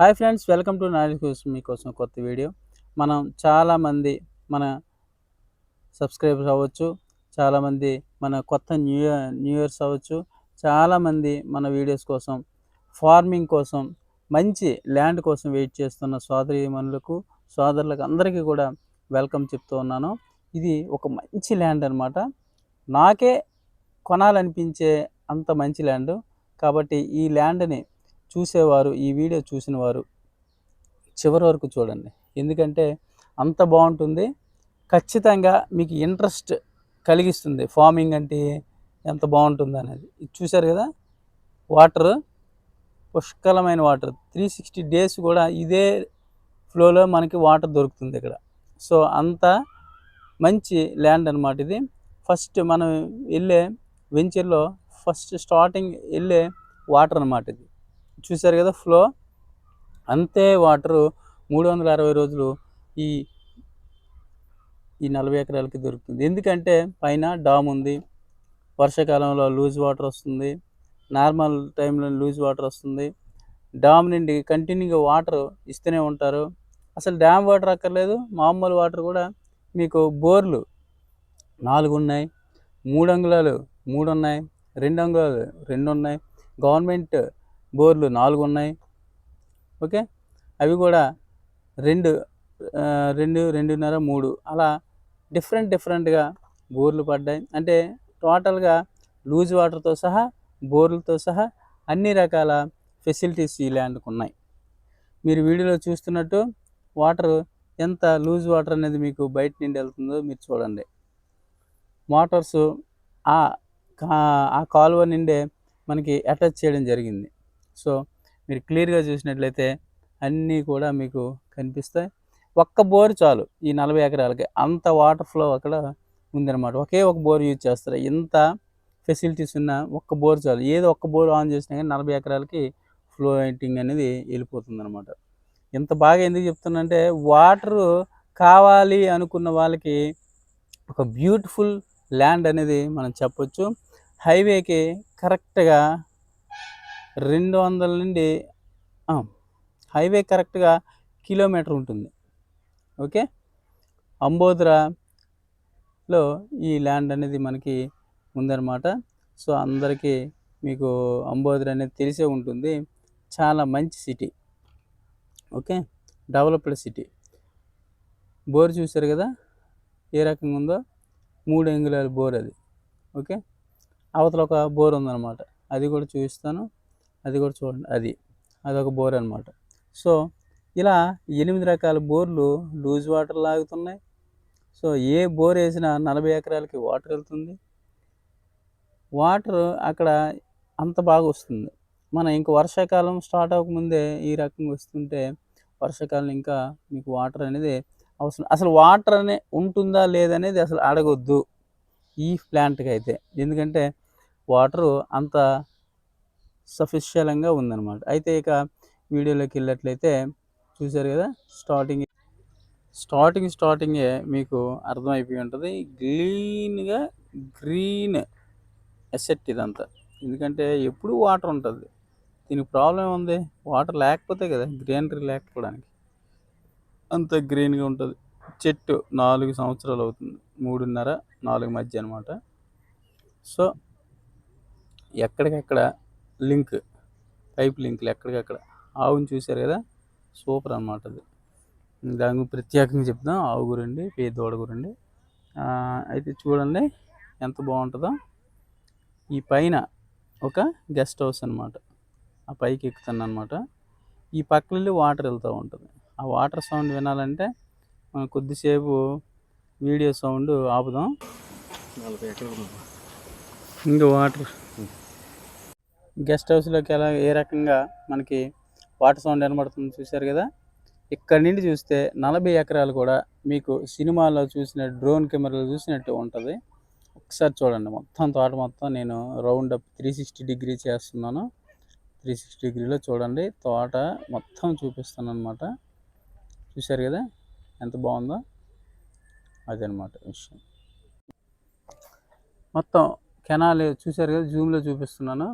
Hi friends, welcome to knowledge కోసం మీకోసం కొత్త వీడియో. మనం చాలామంది మన సబ్స్క్రైబర్స్ అవ్వచ్చు, చాలామంది మన కొత్త న్యూ ఇయర్స్ అవ్వచ్చు, చాలామంది మన వీడియోస్ కోసం, ఫార్మింగ్ కోసం, మంచి ల్యాండ్ కోసం వెయిట్ చేస్తున్న సోదరీమణులకు, సోదరులకు అందరికీ కూడా వెల్కమ్ చెప్తూ ఉన్నాను. ఇది ఒక మంచి ల్యాండ్ అనమాట. నాకే కొనాలనిపించే అంత మంచి ల్యాండ్. కాబట్టి ఈ ల్యాండ్ని చూసేవారు, ఈ వీడియో చూసిన వారు చివరి వరకు చూడండి. ఎందుకంటే అంత బాగుంటుంది. ఖచ్చితంగా మీకు ఇంట్రెస్ట్ కలిగిస్తుంది. ఫార్మింగ్ అంటే ఎంత బాగుంటుంది అనేది. ఇది చూశారు కదా, వాటర్ పుష్కలమైన వాటర్, 360 డేస్ కూడా ఇదే ఫ్లోలో మనకి వాటర్ దొరుకుతుంది ఇక్కడ. సో అంత మంచి ల్యాండ్ అనమాట ఇది. ఫస్ట్ మనం వెళ్ళే వెంచర్లో ఫస్ట్ స్టార్టింగ్ వెళ్ళే వాటర్ అనమాట ఇది. చూశారు కదా ఫ్లో, అంతే వాటరు 360 రోజులు ఈ 40 ఎకరాలకి దొరుకుతుంది. ఎందుకంటే పైన డామ్ ఉంది, వర్షాకాలంలో లూజ్ వాటర్ వస్తుంది, నార్మల్ టైంలో లూజ్ వాటర్ వస్తుంది. డామ్ నుండి కంటిన్యూగా వాటర్ ఇస్తూనే ఉంటారు. అసలు డ్యామ్ వాటర్ అక్కర్లేదు, మామూలు వాటర్ కూడా మీకు బోర్లు 4 ఉన్నాయి, 3 అంగుళాలు 3 ఉన్నాయి, 2 అంగుళాలు 2 ఉన్నాయి, గవర్నమెంట్ బోర్లు 4 ఉన్నాయి. ఓకే, అవి కూడా 2, 2.5, 3 అలా డిఫరెంట్గా బోర్లు పడ్డాయి. అంటే టోటల్గా లూజ్ వాటర్తో సహా, బోర్లతో సహా అన్ని రకాల ఫెసిలిటీస్ ఈ ల్యాండ్కి ఉన్నాయి. మీరు వీడియోలో చూస్తున్నట్టు వాటర్ ఎంత లూజ్ వాటర్ అనేది మీకు బయట నుండి వెళ్తుందో మీరు చూడండి. మోటార్స్ ఆ కాలువ నుండే మనకి అటాచ్ చేయడం జరిగింది. సో మీరు క్లియర్గా చూసినట్లయితే అన్నీ కూడా మీకు కనిపిస్తాయి. ఒక్క బోర్ చాలు ఈ 40 ఎకరాలకి, అంత వాటర్ ఫ్లో అక్కడ ఉందన్నమాట. ఒకే ఒక బోర్ యూజ్ చేస్తారు. ఇంత ఫెసిలిటీస్ ఉన్న ఒక్క బోర్ చాలు. ఏదో ఒక్క బోర్ ఆన్ చేసినా కానీ 40 ఎకరాలకి ఫ్లోటింగ్ అనేది వెళ్ళిపోతుంది అనమాట. ఇంత బాగా ఎందుకు చెప్తున్నంటే, వాటరు కావాలి అనుకున్న వాళ్ళకి ఒక బ్యూటిఫుల్ ల్యాండ్ అనేది మనం చెప్పొచ్చు. హైవేకి కరెక్ట్గా 200 నుండి హైవే కరెక్ట్గా కిలోమీటర్ ఉంటుంది. ఓకే, అంబోద్రాలో ఈ ల్యాండ్ అనేది మనకి ఉందన్నమాట. సో అందరికీ మీకు అంబోద్రా అనేది తెలిసే ఉంటుంది. చాలా మంచి city. Okay, developed city. Bore చూశారు కదా ఏ రకంగా ఉందో, 3 అంగుళాల బోర్ అది. ఓకే, అవతల ఒక బోర్ ఉందన్నమాట, అది కూడా చూపిస్తాను. అది కూడా చూడండి, అదొక బోర్ అనమాట. సో ఇలా 8 రకాల బోర్లు లూజ్ వాటర్ లాగుతున్నాయి. సో ఏ బోర్ వేసినా 40 ఎకరాలకి వాటర్ వెళ్తుంది. వాటర్ అక్కడ అంత బాగా వస్తుంది. మనం ఇంక వర్షాకాలం స్టార్ట్ అవ్వకముందే ఈ రకంగా వస్తుంటే, వర్షాకాలం ఇంకా మీకు వాటర్ అనేది అవసరం. అసలు వాటర్ అనే ఉంటుందా లేదనేది అసలు అడగొద్దు ఈ ప్లాంట్కి అయితే. ఎందుకంటే వాటరు అంత సఫిషియంట్గా ఉందన్నమాట. అయితే ఇక వీడియోలోకి వెళ్ళినట్లయితే చూశారు కదా, స్టార్టింగే మీకు అర్థమైపోయి ఉంటుంది. గ్రీన్ ఎసెట్ ఇదంతా. ఎందుకంటే ఎప్పుడు వాటర్ ఉంటుంది. దీనికి ప్రాబ్లం ఉంది, వాటర్ లేకపోతే కదా గ్రీనరీ లేకపోవడానికి. అంత గ్రీన్గా ఉంటుంది. చెట్టు 4 సంవత్సరాలు అవుతుంది, 3.5, 4 మధ్య అనమాట. సో ఎక్కడికక్కడ పైప్ లింకులు ఎక్కడికక్కడ. ఆవుని చూశారు కదా, సూపర్ అనమాట అది. దాని గురించి ప్రత్యేకంగా చెప్తాం. ఆవు గురండి, దూడ గురండి. అయితే చూడండి ఎంత బాగుంటుందో. ఈ పైన ఒక గెస్ట్ హౌస్ అనమాట, ఆ పైకి ఎక్కుతాను అనమాట. ఈ పక్కన వాటర్ వెళ్తూ ఉంటుంది. ఆ వాటర్ సౌండ్ వినాలంటే మనం కొద్దిసేపు వీడియో సౌండ్ ఆపుదాం. 40 ఎకరాలు ఇంకా వాటర్. గెస్ట్ హౌస్లోకి ఏ రకంగా మనకి వాటర్ సౌండ్ వినబడుతుంది చూశారు కదా. ఇక్కడి నుండి చూస్తే 40 ఎకరాలు కూడా మీకు సినిమాలో చూసిన డ్రోన్ కెమెరాలో చూసినట్టు ఉంటుంది. ఒకసారి చూడండి, మొత్తం తోట మొత్తం నేను రౌండ్ అప్ 360 డిగ్రీ చేస్తున్నాను. 360 డిగ్రీలో చూడండి, తోట మొత్తం చూపిస్తాను అనమాట. చూశారు కదా ఎంత బాగుందో, అదనమాట విషయం. మొత్తం కెనాల్ చూశారు కదా, జూమ్లో చూపిస్తున్నాను.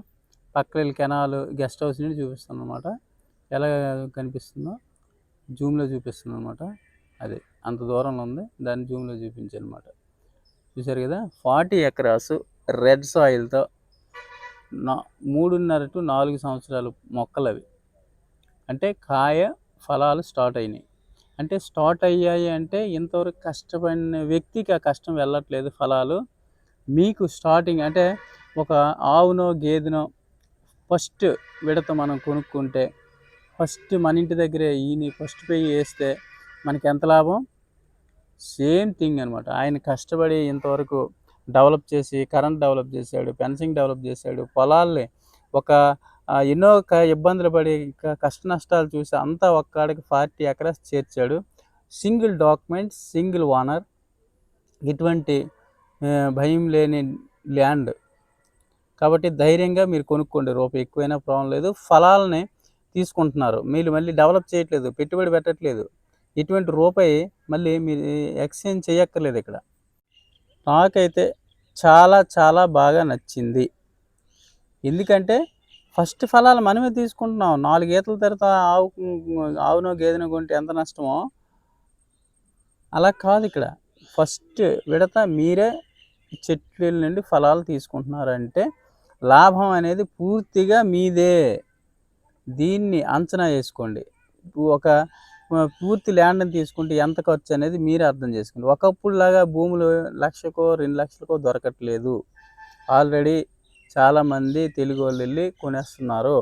పక్కన కెనాల్ గెస్ట్ హౌస్ నుండి చూపిస్తాను అనమాట. ఎలా కనిపిస్తుందో జూమ్లో చూపిస్తుంది అనమాట. అది అంత దూరంలో ఉంది, దాన్ని జూమ్లో చూపించనమాట. చూసారు కదా, 40 ఎకరాస్ రెడ్ సాయిల్తో 3.5 to 4 సంవత్సరాలు మొక్కలు అవి. అంటే కాయ ఫలాలు స్టార్ట్ అయినాయి. అంటే స్టార్ట్ అయ్యాయి అంటే ఇంతవరకు కష్టపడిన వ్యక్తికి ఆ కష్టం వెళ్ళట్లేదు. ఫలాలు మీకు స్టార్టింగ్ అంటే ఒక ఆవునో గేదెనో ఫస్ట్ విడత మనం కొనుక్కుంటే, ఫస్ట్ మన ఇంటి దగ్గరే ఈయన ఫస్ట్ పెయ్యి వేస్తే మనకి ఎంత లాభం? సేమ్ థింగ్ అనమాట. ఆయన కష్టపడి ఇంతవరకు డెవలప్ చేసి, కరెంట్ డెవలప్ చేశాడు, ఫెన్సింగ్ డెవలప్ చేశాడు, పొలాల్ని ఒక ఎన్నో ఇబ్బందులు పడి కష్ట నష్టాలు చూసి అంతా ఒక్కడికి 40 ఎకరాస్ చేర్చాడు. సింగిల్ డాక్యుమెంట్, సింగిల్ ఓనర్, ఎటువంటి భయం లేని ల్యాండ్. కాబట్టి ధైర్యంగా మీరు కొనుక్కోండి. రూపాయి ఎక్కువైనా ప్రాబ్లం లేదు. ఫలాలని తీసుకుంటున్నారు, మీరు మళ్ళీ డెవలప్ చేయట్లేదు, పెట్టుబడి పెట్టట్లేదు, ఎటువంటి రూపాయి మళ్ళీ మీరు ఎక్స్చేంజ్ చేయక్కర్లేదు ఇక్కడ. నాకైతే చాలా చాలా బాగా నచ్చింది. ఎందుకంటే ఫస్ట్ ఫలాలు మనమే తీసుకుంటున్నాం. 4 ఈతల తర్వాత ఆవునో గేదెనో కొంటే ఎంత నష్టమో అలా కాదు ఇక్కడ. ఫస్ట్ విడత మీరే చెట్ల నుండి ఫలాలు తీసుకుంటున్నారంటే లాభం అనేది పూర్తిగా మీదే. దీన్ని అంచనా వేసుకోండి. ఒక పూర్తి ల్యాండ్ని తీసుకుంటే ఎంత ఖర్చు అనేది మీరే అర్థం చేసుకోండి. ఒకప్పుడులాగా భూములు 1,00,000కో 2,00,000కో దొరకట్లేదు. ఆల్రెడీ చాలామంది తెలుగు వాళ్ళు వెళ్ళి కొనేస్తున్నారు.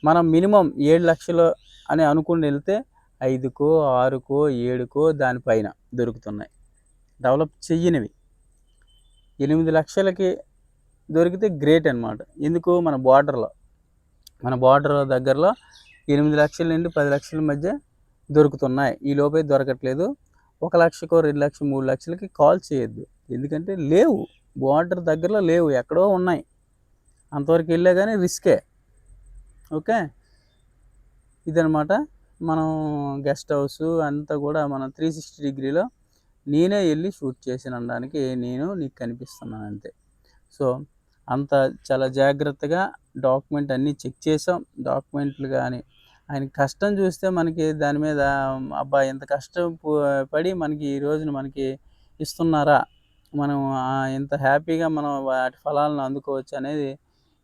మనం మినిమం 7 లక్షలు అని అనుకుని వెళ్తే 5కో 6కో 7కో దానిపైన దొరుకుతున్నాయి. డెవలప్ చెయ్యనివి 8 లక్షలకి దొరికితే గ్రేట్ అనమాట. ఎందుకు? మన బార్డర్ దగ్గరలో 8 లక్షల నుండి 10 లక్షల మధ్య దొరుకుతున్నాయి. ఈ లోపే దొరకట్లేదు. 1 లక్షకో 2 లక్షలు 3 లక్షలకి కాల్ చేయొద్దు. ఎందుకంటే లేవు, బార్డర్ దగ్గరలో లేవు, ఎక్కడో ఉన్నాయి. అంతవరకు వెళ్ళే కానీ రిస్కే. ఓకే, ఇదనమాట. మనం గెస్ట్ హౌస్ అంతా కూడా మనం 360 డిగ్రీలో నేనే వెళ్ళి షూట్ చేసినడానికి నేను నీకు కనిపిస్తున్నాను అంతే. సో అంత చాలా జాగ్రత్తగా డాక్యుమెంట్ అన్నీ చెక్ చేసాం. డాక్యుమెంట్లు కానీ ఆయన కష్టం చూస్తే మనకి దాని మీద అబ్బా ఎంత కష్టం పడి మనకి ఈ రోజున మనకి ఇస్తున్నారా, మనం ఎంత హ్యాపీగా మనం వాటి ఫలాలను అందుకోవచ్చు అనేది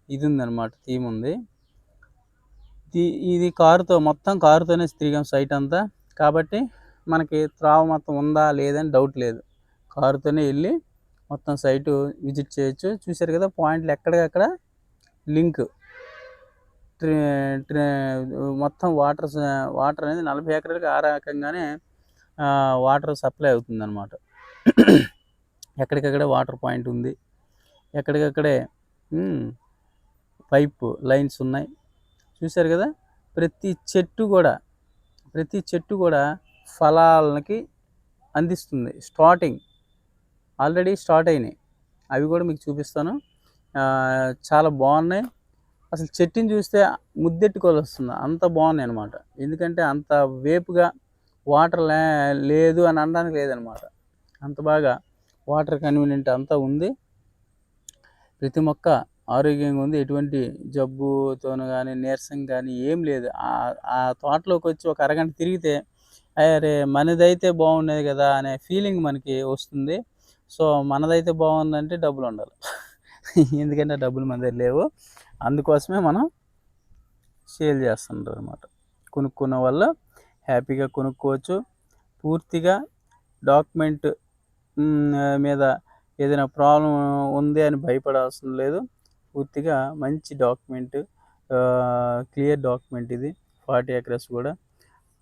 ఇది ఉందన్నమాట, థీమ్ ఉంది. ఇది మొత్తం కారుతోనే తిరిగాం సైట్ అంతా. కాబట్టి మనకి త్రావ మొత్తం ఉందా లేదని డౌట్ లేదు. కారుతోనే వెళ్ళి మొత్తం సైటు విజిట్ చేయొచ్చు. చూశారు కదా, పాయింట్లు ఎక్కడికక్కడ లింక్. మొత్తం వాటర్ అనేది 40 ఎకరాలకి ఆ రకంగానే వాటర్ సప్లై అవుతుందన్నమాట. ఎక్కడికక్కడే వాటర్ పాయింట్ ఉంది, ఎక్కడికక్కడే పైప్ లైన్స్ ఉన్నాయి. చూశారు కదా, ప్రతి చెట్టు కూడా ఫలాలకి అందిస్తుంది. ఆల్రెడీ స్టార్ట్ అయినాయి, అవి కూడా మీకు చూపిస్తాను. చాలా బాగున్నాయి. అసలు చెట్టుని చూస్తే ముద్దెట్టుకోవాలి వస్తుంది, అంత బాగున్నాయి అనమాట. ఎందుకంటే అంత వేపుగా వాటర్ లేదు అని అనడానికి లేదనమాట. అంత బాగా వాటర్ కన్వీనియంట్ అంతా ఉంది. ప్రతి మొక్క ఆరోగ్యంగా ఉంది. ఎటువంటి జబ్బుతోను కానీ నీరసం కానీ ఏం లేదు. ఆ తోటలోకి వచ్చి ఒక అరగంట తిరిగితే అరే మనదైతే బాగుండేది కదా అనే ఫీలింగ్ మనకి వస్తుంది. సో మనదైతే బాగుందంటే డబ్బులు ఉండాలి. ఎందుకంటే డబ్బులు మన దగ్గర లేవు. అందుకోసమే మనం సేల్ చేస్తుంటారు అనమాట. కొనుక్కున్న వల్ల హ్యాపీగా కొనుక్కోవచ్చు. పూర్తిగా డాక్యుమెంట్ మీద ఏదైనా ప్రాబ్లం ఉంది అని భయపడాల్సిన లేదు. పూర్తిగా మంచి డాక్యుమెంట్, క్లియర్ డాక్యుమెంట్ ఇది. 40 ఎకరాస్ కూడా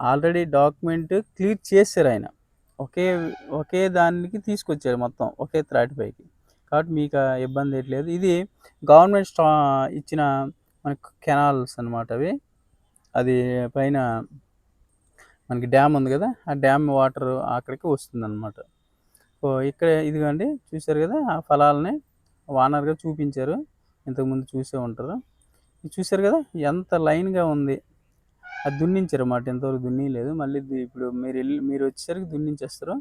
ఆల్రెడీ డాక్యుమెంట్ క్లియర్ చేశారు ఆయన. ఒకే దానికి తీసుకొచ్చారు మొత్తం ఒకే త్రాటిపైకి. కాబట్టి మీకు ఇబ్బంది ఏట్లేదు. ఇది గవర్నమెంట్ ఇచ్చిన మనకు కెనాల్స్ అనమాట అవి. అది పైన మనకి డ్యామ్ ఉంది కదా, ఆ డ్యామ్ వాటర్ అక్కడికి వస్తుందన్నమాట. సో ఇక్కడ ఇదిగోండి, చూశారు కదా, ఆ ఫలాలని వానర్గా చూపించారు. ఇంతకుముందు చూసే ఉంటారు. చూశారు కదా ఎంత లైన్గా ఉంది. అది దున్నించారు అన్నమాట. ఇంతవరకు దున్నిలేదు. మళ్ళీ ఇప్పుడు మీరు వచ్చేసరికి దున్నించేస్తారు.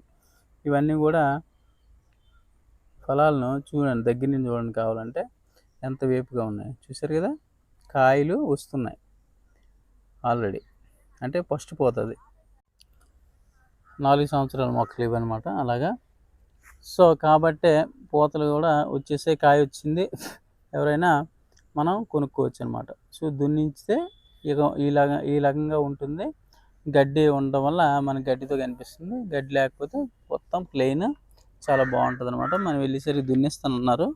ఇవన్నీ కూడా ఫలాలను చూడండి, దగ్గర నుంచి చూడండి కావాలంటే ఎంత వేపుగా ఉన్నాయి. చూశారు కదా, కాయలు వస్తున్నాయి. ఆల్రెడీ, అంటే ఫస్ట్ పోతుంది. 4 సంవత్సరాల మొక్కలు ఇవన్నమాట అలాగా. సో కాబట్టే పూతలు కూడా వచ్చేసే, కాయ వచ్చింది, ఎవరైనా మనం కొనుక్కోవచ్చు అనమాట. సో దున్నించితే ఇక ఈ రకంగా ఉంటుంది. గడ్డి ఉండడం వల్ల మనకి గడ్డితో కనిపిస్తుంది. గడ్డి లేకపోతే మొత్తం ప్లెయిన్ చాలా బాగుంటుంది అనమాట. మనం వెళ్ళేసరికి దున్నిస్తానన్నారు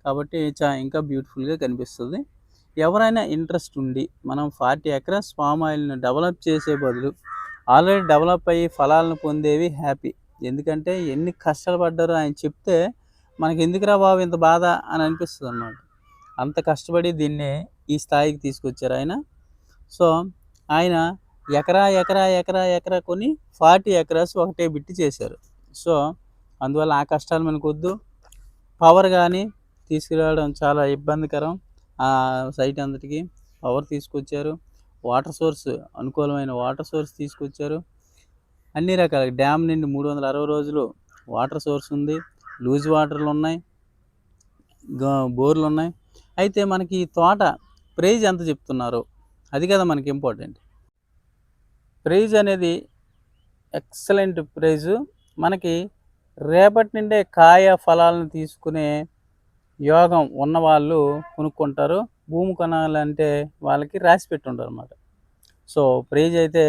కాబట్టి ఇంకా బ్యూటిఫుల్గా కనిపిస్తుంది. ఎవరైనా ఇంట్రెస్ట్ ఉండి మనం 40 ఎకరాస్ పామ్ ఆయిల్ని డెవలప్ చేసే బదులు ఆల్రెడీ డెవలప్ అయ్యి ఫలాలను పొందేవి హ్యాపీ. ఎందుకంటే ఎన్ని కష్టాలు పడ్డారో ఆయన చెప్తే మనకి ఎందుకురా బాబు ఇంత బాధ అని అనిపిస్తుంది అన్నమాట. అంత కష్టపడి దీన్ని ఈ స్థాయికి తీసుకొచ్చారు ఆయన. సో ఆయన ఎకరా కొని 40 ఎకరాస్ ఒకటే బిట్టి చేశారు. సో అందువల్ల ఆ కష్టాలు మనకొద్దు. పవర్ కానీ తీసుకురావడం చాలా ఇబ్బందికరం. ఆ సైట్ అంతటికి పవర్ తీసుకొచ్చారు. వాటర్ సోర్స్, అనుకూలమైన వాటర్ సోర్స్ తీసుకొచ్చారు. అన్ని రకాల డ్యామ్ నుండి 360 రోజులు వాటర్ సోర్స్ ఉంది. లూజ్ వాటర్లు ఉన్నాయి, బోర్లు ఉన్నాయి. అయితే మనకి ఈ తోట ప్రైజ్ ఎంత చెప్తున్నారు, అది కదా మనకి ఇంపార్టెంట్. ప్రైజ్ అనేది ఎక్సలెంట్ ప్రైజు. మనకి రేపటి నుండే కాయ ఫలాలను తీసుకునే యోగం ఉన్నవాళ్ళు కొనుక్కుంటారు. భూమి కొనాలంటే వాళ్ళకి రాసి పెట్టుంటారు అన్నమాట. సో ప్రైజ్ అయితే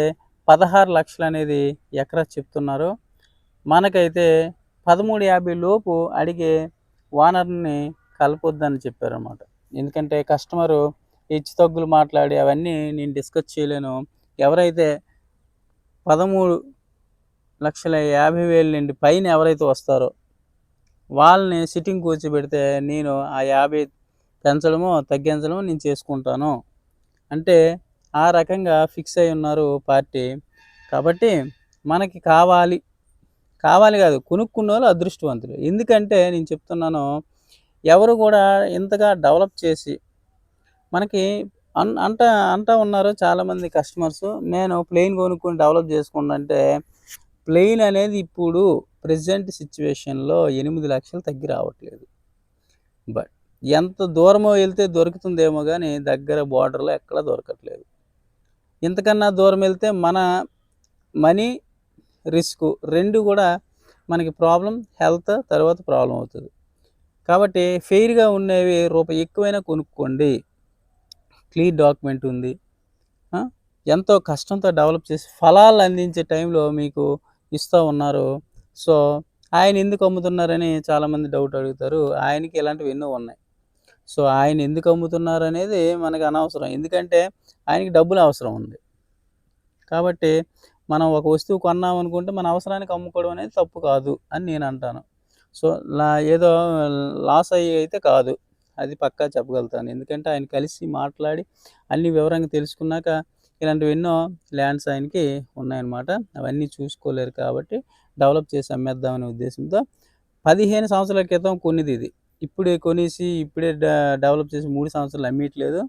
16 లక్షలు అనేది ఎకరా చెప్తున్నారు. మనకైతే 13.50 లోపు అడిగే ఓనర్ని కలపొద్దని చెప్పారన్నమాట. ఎందుకంటే కస్టమరు హెచ్చు తగ్గులు మాట్లాడి అవన్నీ నేను డిస్కస్ చేయలేను. ఎవరైతే 13,50,000 నుండి పైన ఎవరైతే వస్తారో వాళ్ళని సిట్టింగ్ కూర్చోబెడితే నేను ఆ 50 పెంచడమో తగ్గించడమో నేను చేసుకుంటాను అంటే ఆ రకంగా ఫిక్స్ అయి ఉన్నారు పార్టీ. కాబట్టి మనకి కావాలి కాదు, కొనుక్కున్న వాళ్ళు అదృష్టవంతులు. ఎందుకంటే నేను చెప్తున్నాను, ఎవరు కూడా ఇంతగా డెవలప్ చేసి మనకి అంటా ఉన్నారు చాలామంది కస్టమర్స్, నేను ప్లెయిన్ కొనుక్కొని డెవలప్ చేసుకుంటే ప్లెయిన్ అనేది ఇప్పుడు ప్రెజెంట్ సిచ్యువేషన్లో 8 లక్షలు తగ్గి రావట్లేదు. బట్ ఎంత దూరమో వెళ్తే దొరుకుతుందేమో కానీ దగ్గర బోర్డర్లో ఎక్కడ దొరకట్లేదు. ఇంతకన్నా దూరం వెళ్తే మన మనీ రిస్క్ రెండు కూడా మనకి ప్రాబ్లం, హెల్త్ తర్వాత ప్రాబ్లం అవుతుంది. కాబట్టి ఫెయిర్గా ఉండేవి రూపాయి ఎక్కువైనా కొనుక్కోండి. క్లియర్ డాక్యుమెంట్ ఉంది, ఎంతో కష్టంతో డెవలప్ చేసి ఫలాలు అందించే టైంలో మీకు ఇస్తూ ఉన్నారు. సో ఆయన ఎందుకు అమ్ముతున్నారని చాలామంది డౌట్ అడుగుతారు. ఆయనకి ఇలాంటివి ఎన్నో ఉన్నాయి. సో ఆయన ఎందుకు అమ్ముతున్నారు అనేది మనకు అనవసరం. ఎందుకంటే ఆయనకి డబ్బులు అవసరం ఉంది. కాబట్టి మనం ఒక వస్తువు కొన్నాం అనుకుంటే మన అవసరానికి అమ్ముకోవడం అనేది తప్పు కాదు అని నేను అంటాను. సో ఏదో లాస్ అయ్యి అయితే కాదు, అది పక్కా చెప్పగలుగుతాను. ఎందుకంటే ఆయన కలిసి మాట్లాడి అన్ని వివరంగా తెలుసుకున్నాక ఇలాంటివి ఎన్నో ల్యాండ్స్ ఆయనకి ఉన్నాయన్నమాట. అవన్నీ చూసుకోలేరు కాబట్టి డెవలప్ చేసి అమ్మేద్దామనే ఉద్దేశంతో 15 సంవత్సరాల క్రితం కొన్నిది ఇది. ఇప్పుడే కొనేసి ఇప్పుడే డెవలప్ చేసి 3 సంవత్సరాలు అమ్మేయట్లేదు.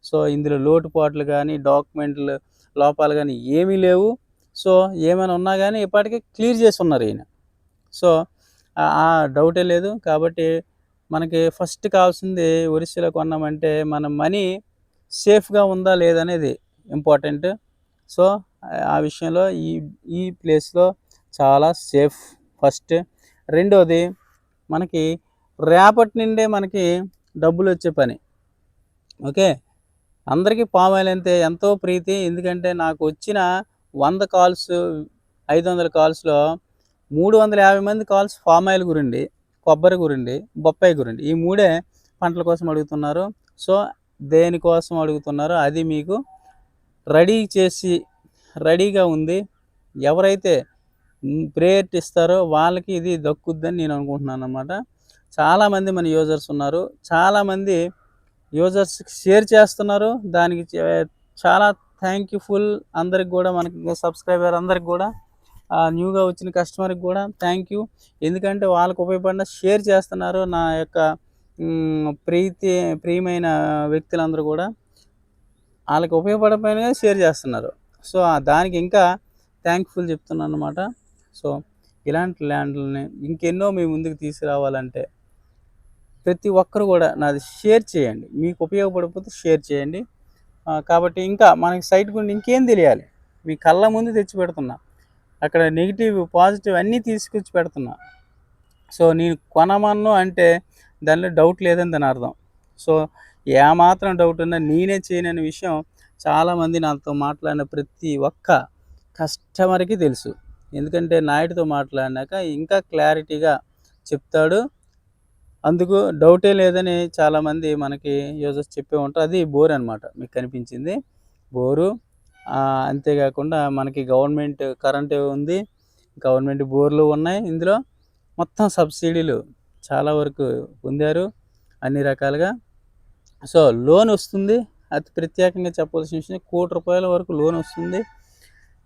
సో ఇందులో లోటుపాట్లు కానీ డాక్యుమెంట్లు లోపాలు కానీ ఏమీ లేవు. సో ఏమైనా ఉన్నా కానీ ఇప్పటికీ క్లియర్ చేసి ఉన్నారు ఈయన. సో ఆ డౌటే లేదు. కాబట్టి మనకి ఫస్ట్ కావాల్సింది ఒరిస్సాలో కొన్నామంటే మన మనీ సేఫ్గా ఉందా లేదనేది ఇంపార్టెంట్. సో ఆ విషయంలో ఈ ప్లేస్లో చాలా సేఫ్ ఫస్ట్. రెండోది, మనకి రేపటి నుండే మనకి డబ్బులు వచ్చే పని. ఓకే, అందరికీ పామ్ ఆయిల్ అంటే ఎంతో ప్రీతి. ఎందుకంటే నాకు వచ్చిన 100 కాల్స్ 500 కాల్స్లో 350 మంది కాల్స్ పామ్ ఆయిల్ గురించి, కొబ్బరి గురించి, బొప్పాయి గురించి, ఈ మూడే పంటల కోసం అడుగుతున్నారు. సో దేనికోసం అడుగుతున్నారో అది మీకు రెడీగా ఉంది. ఎవరైతే ప్రేయర్ ఇస్తారో వాళ్ళకి ఇది దక్కుద్దని నేను అనుకుంటున్నాను అన్నమాట. చాలామంది మన యూజర్స్ ఉన్నారు, చాలామంది యూజర్స్ షేర్ చేస్తున్నారు. దానికి చాలా థ్యాంక్ఫుల్ అందరికి కూడా, మనకి సబ్స్క్రైబర్ అందరికి కూడా, న్యూగా వచ్చిన కస్టమర్కి కూడా థ్యాంక్ యూ. ఎందుకంటే వాళ్ళకు ఉపయోగపడిన షేర్ చేస్తున్నారు. నా యొక్క ప్రియమైన వ్యక్తులందరూ కూడా వాళ్ళకి ఉపయోగపడకపోయినా షేర్ చేస్తున్నారు. సో దానికి ఇంకా థ్యాంక్ఫుల్ చెప్తున్నాను అన్నమాట. సో ఇలాంటి ల్యాండ్లని ఇంకెన్నో మీ ముందుకు తీసుకురావాలంటే ప్రతి ఒక్కరు కూడా నాది షేర్ చేయండి. మీకు ఉపయోగపడకపోతే షేర్ చేయండి. కాబట్టి ఇంకా మనకి సైట్ గురించి ఇంకేం తెలియాలి, మీ కళ్ళ ముందు తెచ్చి పెడుతున్నా, అక్కడ నెగిటివ్ పాజిటివ్ అన్నీ తీసుకొచ్చి పెడుతున్నా. సో నేను కొనమన్ను అంటే దానిలో డౌట్ లేదని దాని అర్థం. సో ఏమాత్రం డౌట్ ఉన్నా నేనే చేయననే విషయం చాలామంది నాతో మాట్లాడిన ప్రతి ఒక్క కస్టమర్కి తెలుసు. ఎందుకంటే నాయుడుతో మాట్లాడినాక ఇంకా క్లారిటీగా చెప్తాడు. అందుకు డౌటే లేదని చాలామంది మనకి యూజర్స్ చెప్పే ఉంటారు. అది బోర్ అనమాట మీకు కనిపించింది బోరు. అంతేకాకుండా మనకి గవర్నమెంట్ కరెంట్ ఉంది, గవర్నమెంట్ బోర్లు ఉన్నాయి. ఇందులో మొత్తం సబ్సిడీలు చాలా వరకు పొందారు అన్ని రకాలుగా. సో లోన్ వస్తుంది, అతి ప్రత్యేకంగా చెప్పవలసిన విషయం, ₹1,00,00,000 వరకు లోన్ వస్తుంది.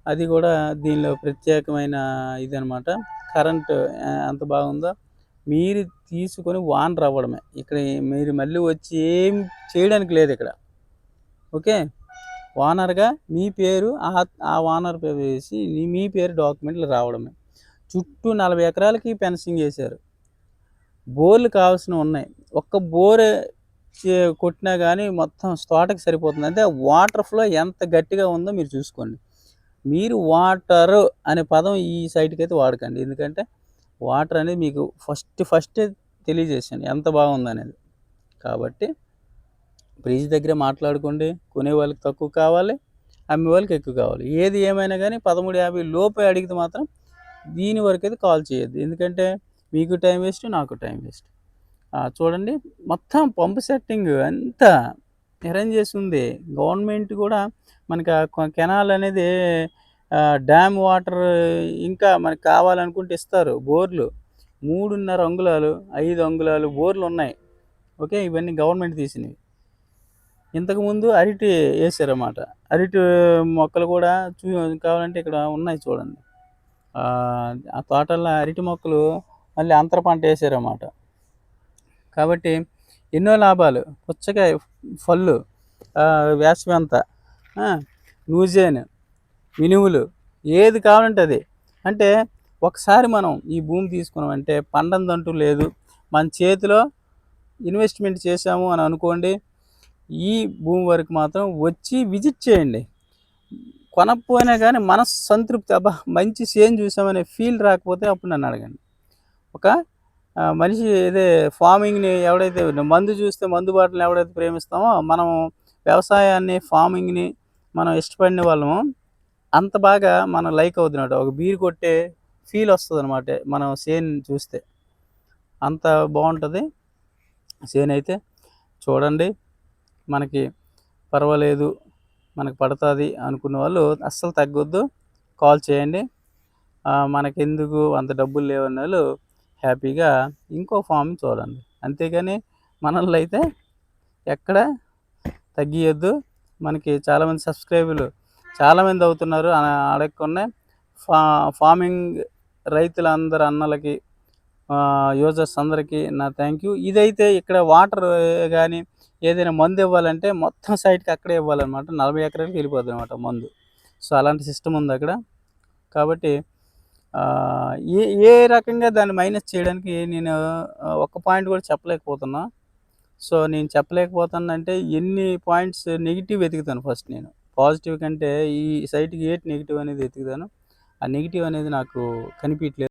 అది కూడా దీనిలో ప్రత్యేకమైన ఇదనమాట. కరెంట్ ఎంత బాగుందో, మీరు తీసుకొని ఓనర్ అవ్వడమే. ఇక్కడ మీరు మళ్ళీ వచ్చి ఏం చేయడానికి లేదు ఇక్కడ. ఓకే, ఓనర్గా మీ పేరు ఆ ఓనర్ పేరు వేసి మీ పేరు డాక్యుమెంట్లు రావడమే. చుట్టూ 40 ఎకరాలకి ఫెన్సింగ్ చేశారు. బోర్లు కావాల్సినవి ఉన్నాయి. ఒక్క బోర్ కొట్టినా కానీ మొత్తం తోటకి సరిపోతుంది. అంటే వాటర్ ఫ్లో ఎంత గట్టిగా ఉందో మీరు చూసుకోండి. మీరు వాటరు అనే పదం ఈ సైట్కి అయితే వాడకండి. ఎందుకంటే వాటర్ అనేది మీకు ఫస్టే తెలియజేశాను ఎంత బాగుందనేది. కాబట్టి ప్రైస్ దగ్గరే మాట్లాడుకోండి. కొనే వాళ్ళకి తక్కువ కావాలి, అమ్మే వాళ్ళకి ఎక్కువ కావాలి. ఏది ఏమైనా కానీ 13,50 లోపే అడిగితే మాత్రం దీని వరకైతే కాల్ చేయొద్దు. ఎందుకంటే మీకు టైం వేస్ట్, నాకు టైం వేస్ట్. చూడండి, మొత్తం పంపు సెట్టింగ్ అంతా అరేంజ్ చేసి ఉంది. గవర్నమెంట్ కూడా మనకి కెనాల్ అనేది డ్యామ్ వాటర్ ఇంకా మనకు కావాలనుకుంటే ఇస్తారు. బోర్లు 3.5 అంగుళాలు 5 అంగుళాలు బోర్లు ఉన్నాయి. ఓకే, ఇవన్నీ గవర్నమెంట్ తీసినవి. ఇంతకుముందు అరటి వేసారన్నమాట. అరటి మొక్కలు కూడా కావాలంటే ఇక్కడ ఉన్నాయి చూడండి. ఆ తోటల్లో అరటి మొక్కలు మళ్ళీ అంతర పంట వేసారన్నమాట. కాబట్టి ఎన్నో లాభాలు. పుచ్చకాయ పళ్ళు, వేసవి అంతా, నూజేను, మినుములు, ఏది కావాలంటే అది. అంటే ఒకసారి మనం ఈ భూమి తీసుకున్నామంటే పండందంటూ లేదు. మన చేతిలో ఇన్వెస్ట్మెంట్ చేసాము అని అనుకోండి, ఈ భూమి వరకు మాత్రం వచ్చి విజిట్ చేయండి. కొనకపోయినా కానీ మనసు సంతృప్తి, అబ్బా మంచి చేను చూసామనే ఫీల్ రాకపోతే అప్పుడు నన్ను అడగండి. ఒక మనిషి ఫార్మింగ్ని ఎవడైతే మందు చూస్తే మందు బాటలను ఎవడైతే ప్రేమిస్తామో, మనం వ్యవసాయాన్ని ఫార్మింగ్ని మనం ఇష్టపడిన వాళ్ళము అంత బాగా మనం లైక్ అవుతున్నట్టు ఒక బీరు కొట్టే ఫీల్ వస్తుంది అనమాట. మనం చేను చూస్తే అంత బాగుంటుంది చేను అయితే. చూడండి, మనకి పర్వాలేదు, మనకు పడుతుంది అనుకున్న వాళ్ళు అస్సలు తగ్గొద్దు, కాల్ చేయండి. మనకెందుకు అంత డబ్బులు లేవన్న వాళ్ళు హ్యాపీగా ఇంకో ఫామ్ చూడండి. అంతేగాని మనల్ని అయితే ఎక్కడ తగ్గియొద్దు. మనకి చాలామంది సబ్స్క్రైబర్లు చాలామంది అవుతున్నారు అడగకుండా. ఫార్మింగ్ రైతులందరూ అన్నలకి, యూజర్స్ అందరికీ నా థ్యాంక్ యూ. ఇదైతే ఇక్కడ వాటర్ కానీ ఏదైనా మందు ఇవ్వాలంటే మొత్తం సైట్కి అక్కడే ఇవ్వాలన్నమాట. 40 ఎకరాలకి వెళ్ళిపోద్ది అనమాట మందు. సో అలాంటి సిస్టమ్ ఉంది అక్కడ. కాబట్టి ఏ రకంగా దాన్ని మైనస్ చేయడానికి నేను ఒక్క పాయింట్ కూడా చెప్పలేకపోతున్నా. సో నేను చెప్పలేకపోతానంటే ఎన్ని పాయింట్స్ నెగిటివ్ వెతుకుతాను ఫస్ట్. నేను పాజిటివ్ కంటే ఈ సైట్కి ఏటి నెగిటివ్ అనేది వెతుకుతాను. ఆ నెగిటివ్ అనేది నాకు కనిపించట్లేదు.